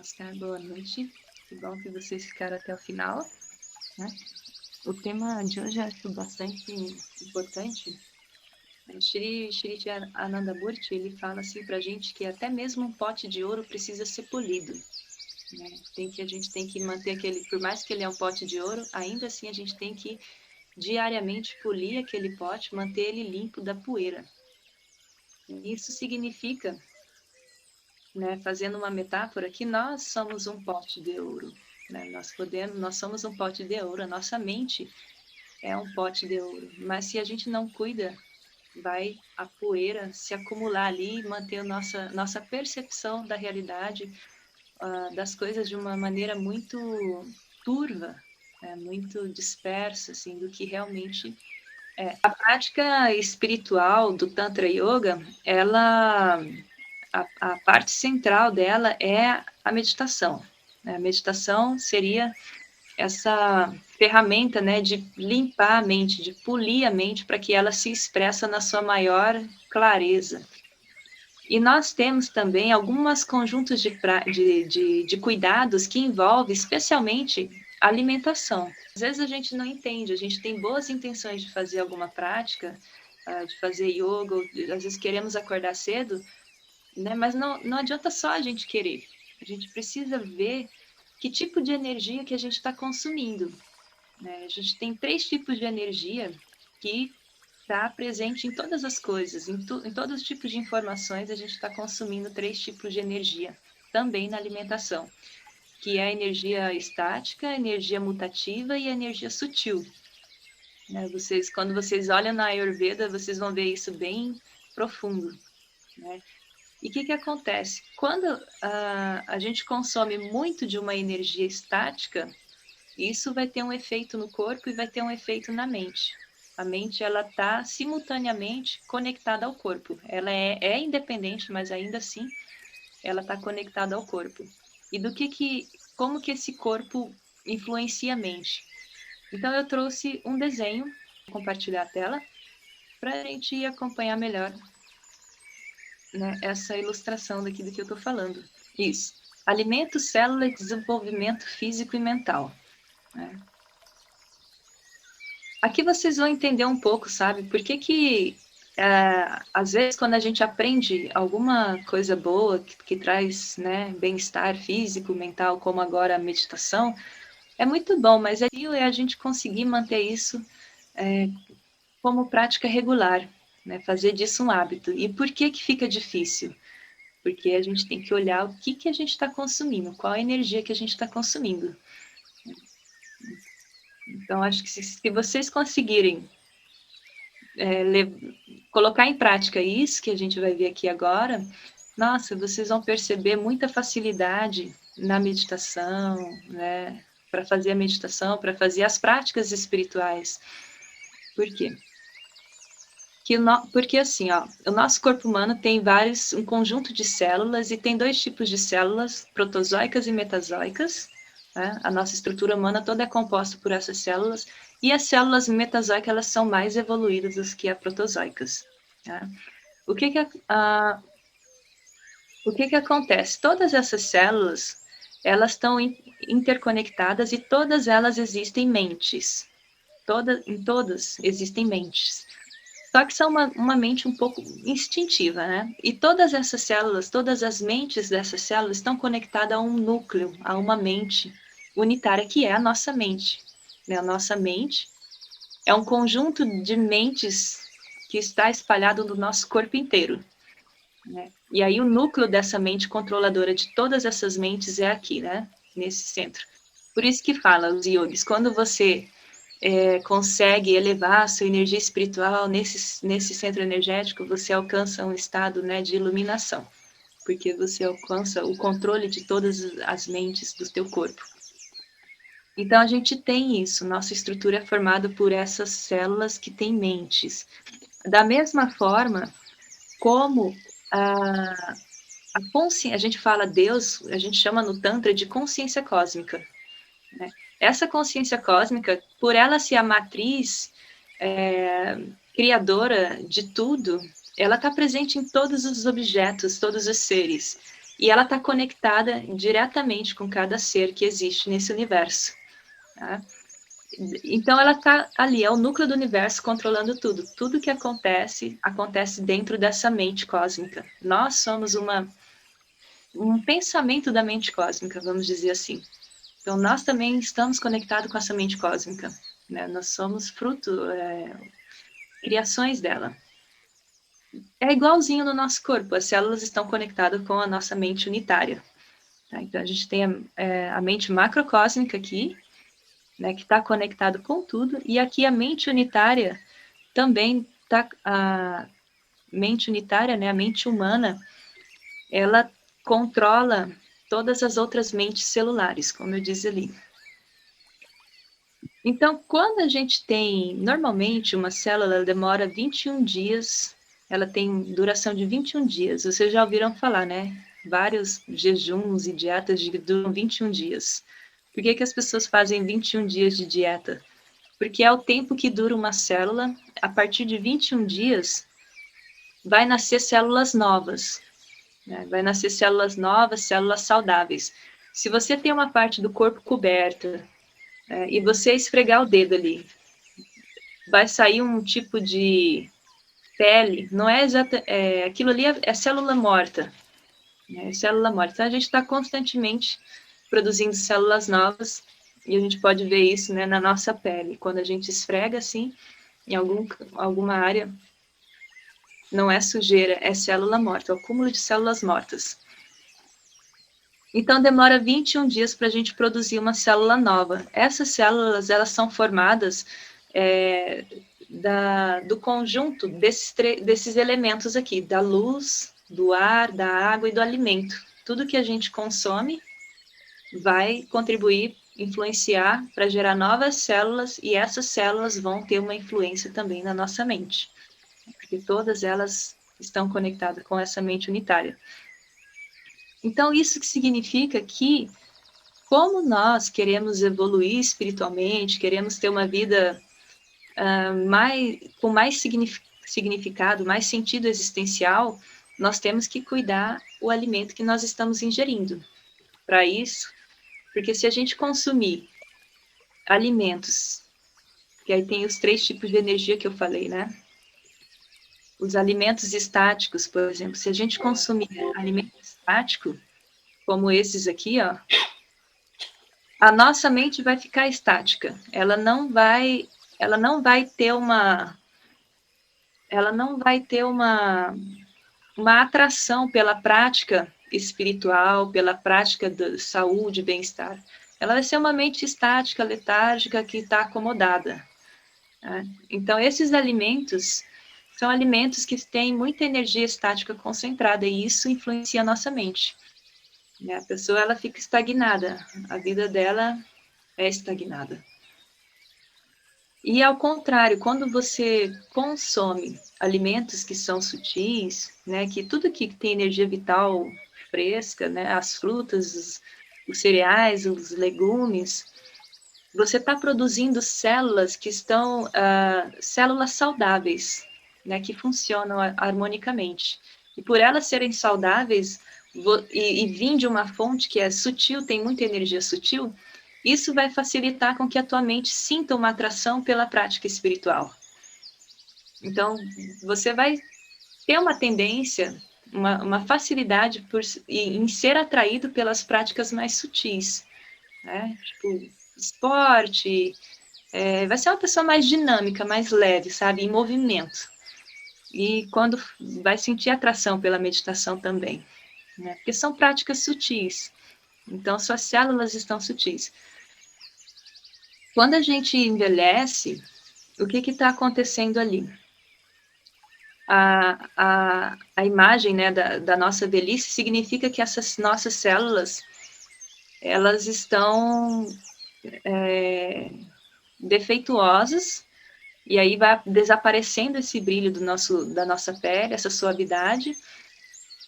Namaskar, boa noite. Que bom que vocês ficaram até o final, né? O tema de hoje eu acho bastante importante. Shri Anandamurti, ele fala assim pra gente que até mesmo um pote de ouro precisa ser polido, né? A gente tem que manter aquele, por mais que ele é um pote de ouro, ainda assim a gente tem que diariamente polir aquele pote, manter ele limpo da poeira. Isso significa, né, fazendo uma metáfora, que nós somos um pote de ouro, né? Nós somos um pote de ouro, a nossa mente é um pote de ouro, mas se a gente não cuida, vai a poeira se acumular ali e manter a nossa percepção da realidade, das coisas de uma maneira muito turva, né? Muito dispersa, assim, do que realmente é. A prática espiritual do Tantra Yoga, a parte central dela é a meditação. A meditação seria essa ferramenta, né, de limpar a mente, de polir a mente para que ela se expressa na sua maior clareza. E nós temos também alguns conjuntos de cuidados que envolvem especialmente a alimentação. Às vezes a gente não entende, a gente tem boas intenções de fazer alguma prática, de fazer yoga, ou, às vezes queremos acordar cedo, né? Mas não adianta só a gente querer. A gente precisa ver que tipo de energia que a gente está consumindo, né? A gente tem 3 tipos de energia que está presente em todas as coisas, em todos os tipos de informações a gente está consumindo 3 tipos de energia, também na alimentação, que é a energia estática, a energia mutativa e a energia sutil. Né? Quando vocês olham na Ayurveda, vocês vão ver isso bem profundo, né? E o que acontece? Quando a gente consome muito de uma energia estática, isso vai ter um efeito no corpo e vai ter um efeito na mente. A mente, ela está simultaneamente conectada ao corpo. Ela é independente, mas ainda assim, ela está conectada ao corpo. E como que esse corpo influencia a mente? Então, eu trouxe um desenho, vou compartilhar a tela, para a gente acompanhar melhor, né, essa ilustração daqui do que eu estou falando. Isso. Alimento, célula e desenvolvimento físico e mental. Né? Aqui vocês vão entender um pouco, sabe? Por que às vezes, quando a gente aprende alguma coisa boa que traz, né, bem-estar físico, mental, como agora a meditação, é muito bom, mas é a gente conseguir manter isso como prática regular, né? Fazer disso um hábito. E por que fica difícil? Porque a gente tem que olhar o que a gente está consumindo, qual a energia que a gente está consumindo. Então, acho que se vocês conseguirem colocar em prática isso que a gente vai ver aqui agora, nossa, vocês vão perceber muita facilidade na meditação, né? Para fazer a meditação, para fazer as práticas espirituais. Por quê? Porque assim, ó, o nosso corpo humano tem um conjunto de células e tem 2 tipos de células, protozoicas e metazoicas. Né? A nossa estrutura humana toda é composta por essas células e as células metazoicas elas são mais evoluídas do que as protozoicas. Né? O que que acontece? Todas essas células elas estão interconectadas e todas elas existem mentes. Em todas existem mentes. Só que são uma mente um pouco instintiva, né? E todas essas células, todas as mentes dessas células estão conectadas a um núcleo, a uma mente unitária, que é a nossa mente. Né? A nossa mente é um conjunto de mentes que está espalhado no nosso corpo inteiro. Né? E aí o núcleo dessa mente controladora de todas essas mentes é aqui, né? Nesse centro. Por isso que fala os yogis, quando você consegue elevar a sua energia espiritual nesse centro energético, você alcança um estado, né, de iluminação, porque você alcança o controle de todas as mentes do teu corpo. Então, a gente tem isso, nossa estrutura é formada por essas células que têm mentes. Da mesma forma como a consciência, a gente fala Deus, a gente chama no Tantra de consciência cósmica. Né? Essa consciência cósmica, por ela ser a matriz criadora de tudo, ela está presente em todos os objetos, todos os seres. e ela está conectada diretamente com cada ser que existe nesse universo. Tá? Então, ela está ali, é o núcleo do universo controlando tudo. Tudo que acontece, acontece dentro dessa mente cósmica. Nós somos um pensamento da mente cósmica, vamos dizer assim. Então, nós também estamos conectados com essa mente cósmica. Né? Nós somos fruto, criações dela. É igualzinho no nosso corpo, as células estão conectadas com a nossa mente unitária. Tá? Então, a gente tem a mente macrocósmica aqui, né, que está conectado com tudo, e aqui a mente unitária também está, a mente unitária, né, a mente humana, ela controla todas as outras mentes celulares, como eu disse ali. Então, quando a gente tem, normalmente, uma célula ela demora 21 dias, ela tem duração de 21 dias. Vocês já ouviram falar, né? Vários jejuns e dietas duram 21 dias. Por que as pessoas fazem 21 dias de dieta? Porque é o tempo que dura uma célula. A partir de 21 dias, vai nascer células novas. Né? Vai nascer células novas, células saudáveis. Se você tem uma parte do corpo coberta, e você esfregar o dedo ali, vai sair um tipo de pele, não é exata, aquilo ali é célula morta, né? É célula morta. Então a gente está constantemente produzindo células novas e a gente pode ver isso, né, na nossa pele. Quando a gente esfrega assim, em alguma área, não é sujeira, é célula morta, é o acúmulo de células mortas. Então demora 21 dias para a gente produzir uma célula nova. Essas células, elas são formadas do conjunto desses elementos aqui, da luz, do ar, da água e do alimento. Tudo que a gente consome vai contribuir, influenciar para gerar novas células, e essas células vão ter uma influência também na nossa mente, porque todas elas estão conectadas com essa mente unitária. Então, isso que significa que, como nós queremos evoluir espiritualmente, queremos ter uma vida com mais significado, mais sentido existencial, nós temos que cuidar o alimento que nós estamos ingerindo. Para isso, porque se a gente consumir alimentos, que aí tem os 3 tipos de energia que eu falei, né? Os alimentos estáticos, por exemplo, se a gente consumir alimento estático, como esses aqui, ó, a nossa mente vai ficar estática. Ela não vai ter uma atração pela prática espiritual, pela prática da saúde, bem-estar. Ela vai ser uma mente estática, letárgica, que está acomodada. Né? Então, esses alimentos são alimentos que têm muita energia estática concentrada, e isso influencia a nossa mente. Né? A pessoa ela fica estagnada, a vida dela é estagnada. E ao contrário, quando você consome alimentos que são sutis, né, que tudo que tem energia vital fresca, né, as frutas, os cereais, os legumes, você está produzindo células que estão, células saudáveis, né, que funcionam harmonicamente. E por elas serem saudáveis e vir de uma fonte que é sutil, tem muita energia sutil, isso vai facilitar com que a tua mente sinta uma atração pela prática espiritual. Então, você vai ter uma tendência, uma facilidade em ser atraído pelas práticas mais sutis, né? Tipo, esporte, vai ser uma pessoa mais dinâmica, mais leve, sabe? Em movimento. E quando vai sentir atração pela meditação também, né? Porque são práticas sutis. Então, suas células estão sutis. Quando a gente envelhece, o que está acontecendo ali? A imagem, né, da nossa velhice significa que essas nossas células, elas estão defeituosas, e aí vai desaparecendo esse brilho da nossa pele, essa suavidade.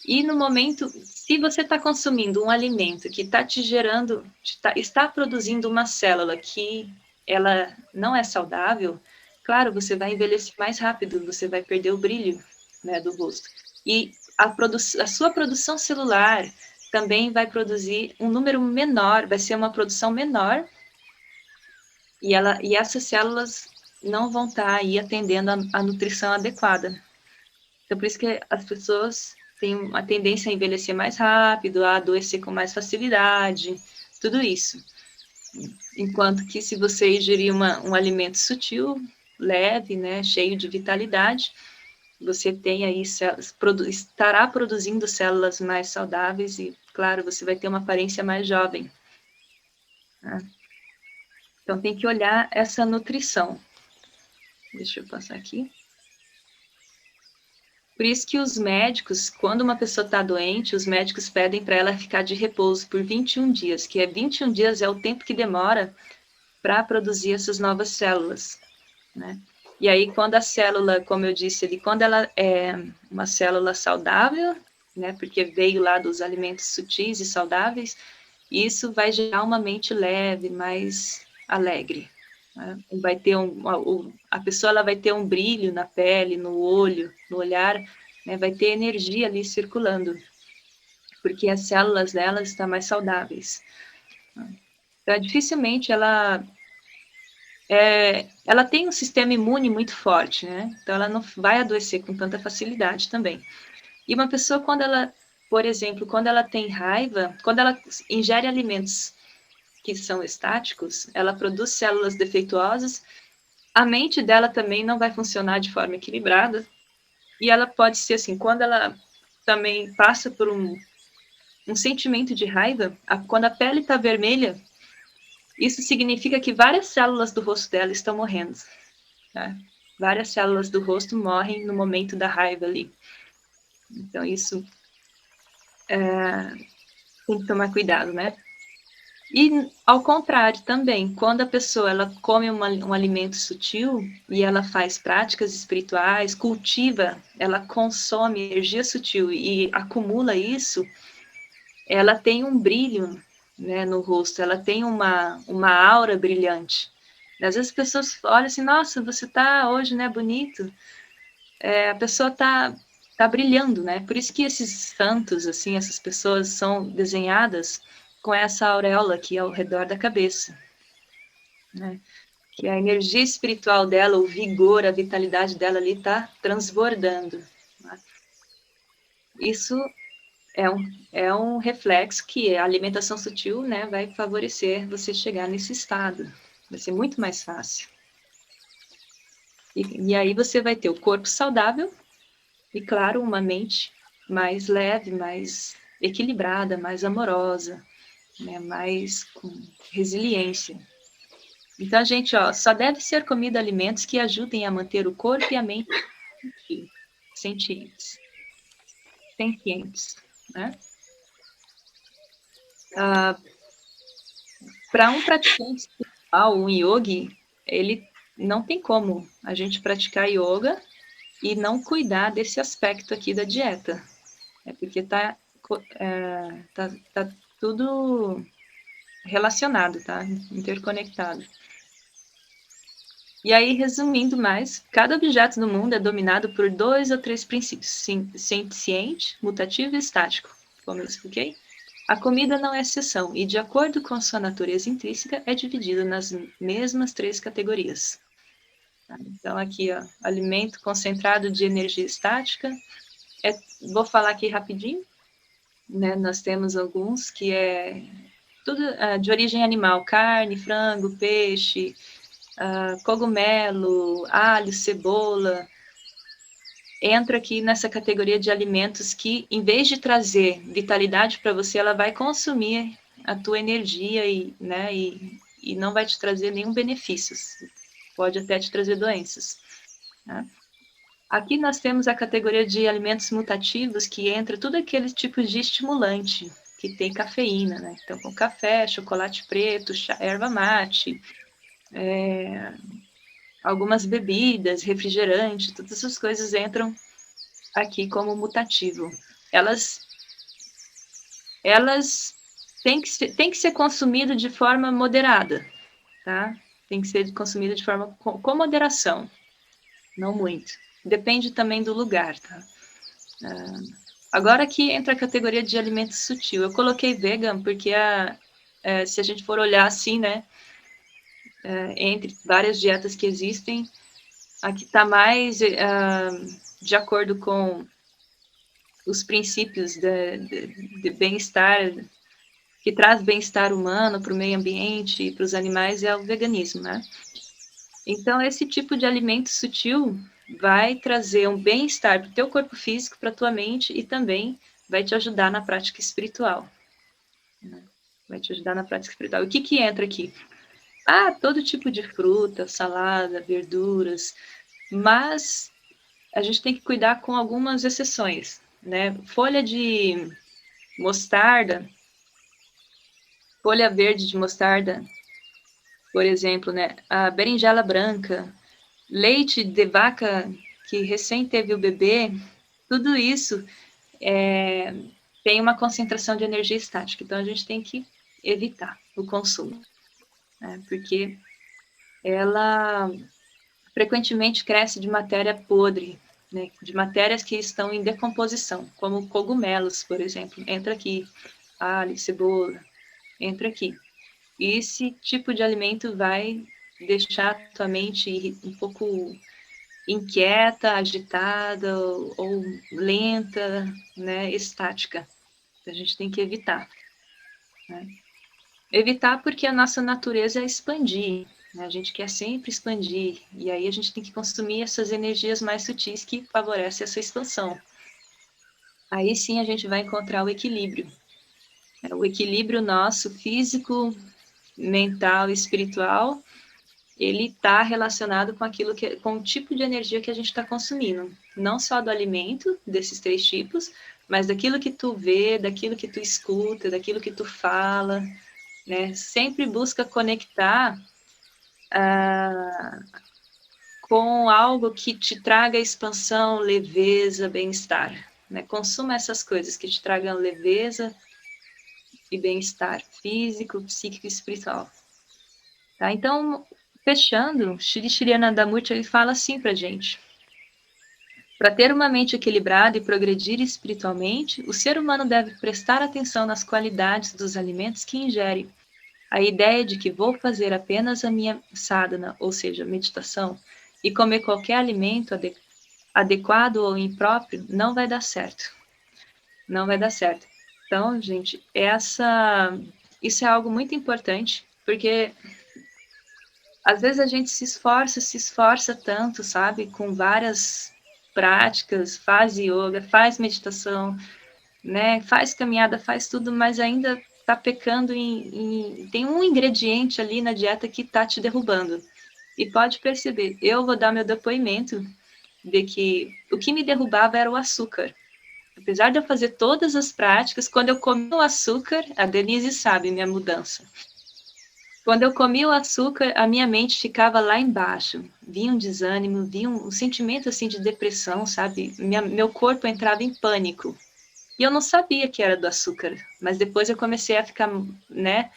E no momento, se você está consumindo um alimento que está te gerando, está produzindo uma célula que ela não é saudável, claro, você vai envelhecer mais rápido, você vai perder o brilho, né, do rosto. E a sua produção celular, também vai produzir um número menor, vai ser uma produção menor, e essas células não vão estar aí atendendo a nutrição adequada. Então, por isso que as pessoas têm uma tendência a envelhecer mais rápido, a adoecer com mais facilidade, tudo isso. Enquanto que se você ingerir um alimento sutil, leve, né, cheio de vitalidade, você tem aí estará produzindo células mais saudáveis e, claro, você vai ter uma aparência mais jovem. Né? Então, tem que olhar essa nutrição. Deixa eu passar aqui. Por isso que os médicos, quando uma pessoa está doente, os médicos pedem para ela ficar de repouso por 21 dias, que 21 dias é o tempo que demora para produzir essas novas células, né? E aí, quando a célula, como eu disse ali, quando ela é uma célula saudável, né, porque veio lá dos alimentos sutis e saudáveis, isso vai gerar uma mente leve, mais alegre. Né? Vai ter a pessoa ela vai ter um brilho na pele, no olho, no olhar, né, vai ter energia ali circulando, porque as células dela estão mais saudáveis. Então, dificilmente ela tem um sistema imune muito forte, né? Então, ela não vai adoecer com tanta facilidade também. E uma pessoa, quando ela, por exemplo, quando ela tem raiva, quando ela ingere alimentos que são estáticos, ela produz células defeituosas, a mente dela também não vai funcionar de forma equilibrada, e ela pode ser assim, quando ela também passa por um sentimento de raiva, quando a pele está vermelha, isso significa que várias células do rosto dela estão morrendo. Tá? Várias células do rosto morrem no momento da raiva ali. Então, isso tem que tomar cuidado, né? E, ao contrário, também, quando a pessoa ela come um alimento sutil e ela faz práticas espirituais, cultiva, ela consome energia sutil e acumula isso, ela tem um brilho, né, no rosto, ela tem uma aura brilhante. Às vezes as pessoas olham assim, nossa, você tá hoje, né, bonito. A pessoa tá brilhando, né? Por isso que esses santos, assim, essas pessoas são desenhadas com essa auréola aqui ao redor da cabeça, né? Que a energia espiritual dela, o vigor, a vitalidade dela ali está transbordando. Né? Isso é um reflexo que a alimentação sutil, né, vai favorecer você chegar nesse estado. Vai ser muito mais fácil. E aí você vai ter o corpo saudável e, claro, uma mente mais leve, mais equilibrada, mais amorosa, né, mais com resiliência. Então, a gente, só deve ser comido alimentos que ajudem a manter o corpo e a mente sentientes, né? Para um praticante espiritual, um yogi, ele não tem como a gente praticar yoga e não cuidar desse aspecto aqui da dieta. Porque tá tudo relacionado, tá? Interconectado. E aí, resumindo mais, cada objeto do mundo é dominado por 2 ou 3 princípios, senciente, mutativo e estático, como eu expliquei. A comida não é exceção, e de acordo com sua natureza intrínseca, é dividida nas mesmas 3 categorias. Então, aqui, alimento concentrado de energia estática. Vou falar aqui rapidinho, né? Nós temos alguns que é tudo de origem animal, carne, frango, peixe, cogumelo, alho, cebola, entra aqui nessa categoria de alimentos que, em vez de trazer vitalidade para você, ela vai consumir a tua energia né, e não vai te trazer nenhum benefício. Pode até te trazer doenças. Né? Aqui nós temos a categoria de alimentos mutativos, que entra tudo aqueles tipos de estimulante, que tem cafeína, né? Então, com café, chocolate preto, chá, erva mate, algumas bebidas, refrigerante, todas essas coisas entram aqui como mutativo. Elas têm que ser consumido de forma moderada, tá? Tem que ser consumido de forma com moderação, não muito. Depende também do lugar, tá? Agora que entra a categoria de alimento sutil. Eu coloquei vegan porque se a gente for olhar assim, né, entre várias dietas que existem, a que está mais de acordo com os princípios de bem-estar, que traz bem-estar humano para o meio ambiente e para os animais, é o veganismo, né? Então, esse tipo de alimento sutil vai trazer um bem-estar para o teu corpo físico, para a tua mente e também vai te ajudar na prática espiritual. Né? Vai te ajudar na prática espiritual. O que que entra aqui? Todo tipo de fruta, salada, verduras, mas a gente tem que cuidar com algumas exceções, né? Folha de mostarda, folha verde de mostarda, por exemplo, né? A berinjela branca, leite de vaca que recém teve o bebê, tudo isso tem uma concentração de energia estática. Então, a gente tem que evitar o consumo, né? Porque ela frequentemente cresce de matéria podre, né? De matérias que estão em decomposição, como cogumelos, por exemplo. Entra aqui, alho, cebola, entra aqui. E esse tipo de alimento vai deixar a tua mente um pouco inquieta, agitada ou lenta, né, estática. A gente tem que evitar. Né? Evitar porque a nossa natureza é expandir. Né? A gente quer sempre expandir. E aí a gente tem que consumir essas energias mais sutis que favorecem essa expansão. Aí sim a gente vai encontrar o equilíbrio. O equilíbrio nosso físico, mental e espiritual, ele está relacionado com com o tipo de energia que a gente está consumindo. Não só do alimento, desses 3 tipos, mas daquilo que tu vê, daquilo que tu escuta, daquilo que tu fala, né? Sempre busca conectar com algo que te traga expansão, leveza, bem-estar. Né? Consuma essas coisas que te tragam leveza e bem-estar físico, psíquico e espiritual. Tá? Então, fechando, Shri Shri Anandamurti ele fala assim para gente. Para ter uma mente equilibrada e progredir espiritualmente, o ser humano deve prestar atenção nas qualidades dos alimentos que ingere. A ideia de que vou fazer apenas a minha sadhana, ou seja, meditação, e comer qualquer alimento adequado ou impróprio, não vai dar certo. Não vai dar certo. Então, gente, isso é algo muito importante, porque às vezes a gente se esforça tanto, sabe, com várias práticas, faz yoga, faz meditação, né, faz caminhada, faz tudo, mas ainda está pecando tem um ingrediente ali na dieta que está te derrubando. E pode perceber, eu vou dar meu depoimento de que o que me derrubava era o açúcar. Apesar de eu fazer todas as práticas, quando eu comi o açúcar, a Denise sabe minha mudança. Quando eu comia o açúcar, a minha mente ficava lá embaixo. Vinha um desânimo, vinha um sentimento assim de depressão, sabe? Meu corpo entrava em pânico. E eu não sabia que era do açúcar, mas depois eu comecei a ficar, né?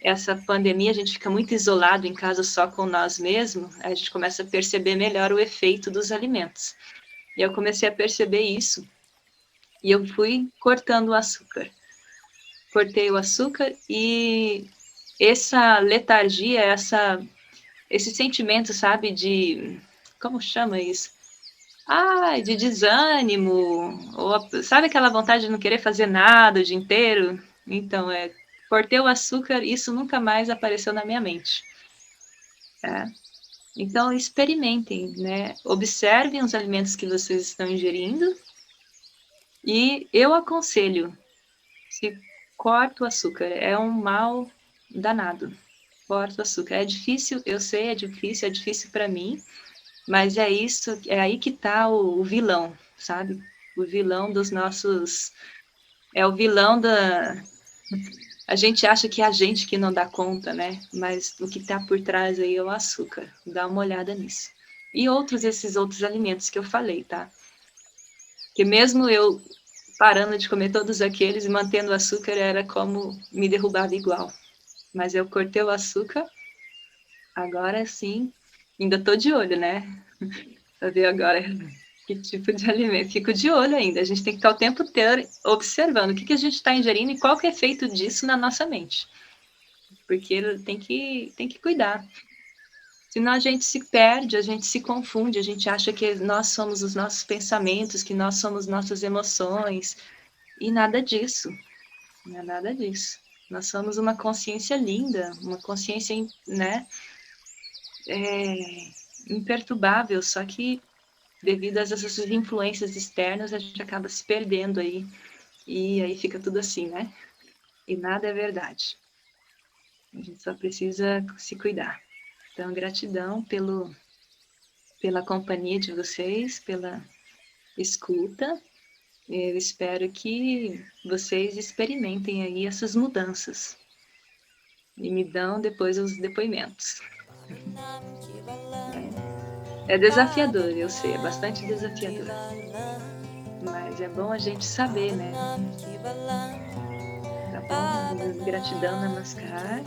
Essa pandemia, a gente fica muito isolado em casa só com nós mesmos, a gente começa a perceber melhor o efeito dos alimentos. E eu comecei a perceber isso, e eu fui cortando o açúcar. Cortei o açúcar e essa letargia, esse sentimento, sabe, como chama isso? De desânimo, sabe aquela vontade de não querer fazer nada o dia inteiro? Então, cortei o açúcar e isso nunca mais apareceu na minha mente. Tá? Então, experimentem, né? Observem os alimentos que vocês estão ingerindo e eu aconselho, se corta o açúcar, é um mal danado. Corta o açúcar. É difícil, eu sei, é difícil para mim, mas é isso, é aí que tá o vilão, sabe? O vilão dos nossos. É o vilão da. A gente acha que é a gente que não dá conta, né? Mas o que está por trás aí é o açúcar. Dá uma olhada nisso. E esses outros alimentos que eu falei, tá? Que mesmo eu parando de comer todos aqueles e mantendo o açúcar, era como me derrubava igual. Mas eu cortei o açúcar, agora sim, ainda tô de olho, né? Pra ver agora Que tipo de alimento? Fico de olho ainda. A gente tem que estar o tempo inteiro observando o que a gente está ingerindo e qual que é o efeito disso na nossa mente. Porque tem que cuidar. Senão a gente se perde, a gente se confunde, a gente acha que nós somos os nossos pensamentos, que nós somos nossas emoções, e nada disso. Não é nada disso. Nós somos uma consciência linda, uma consciência, né, imperturbável, só que devido a essas influências externas, a gente acaba se perdendo aí, e aí fica tudo assim, né? E nada é verdade. A gente só precisa se cuidar. Então, gratidão pela companhia de vocês, pela escuta. Eu espero que vocês experimentem aí essas mudanças e me dão depois os depoimentos. É desafiador, eu sei, é bastante desafiador. Mas é bom a gente saber, né? Tá bom? Gratidão, Namaskar.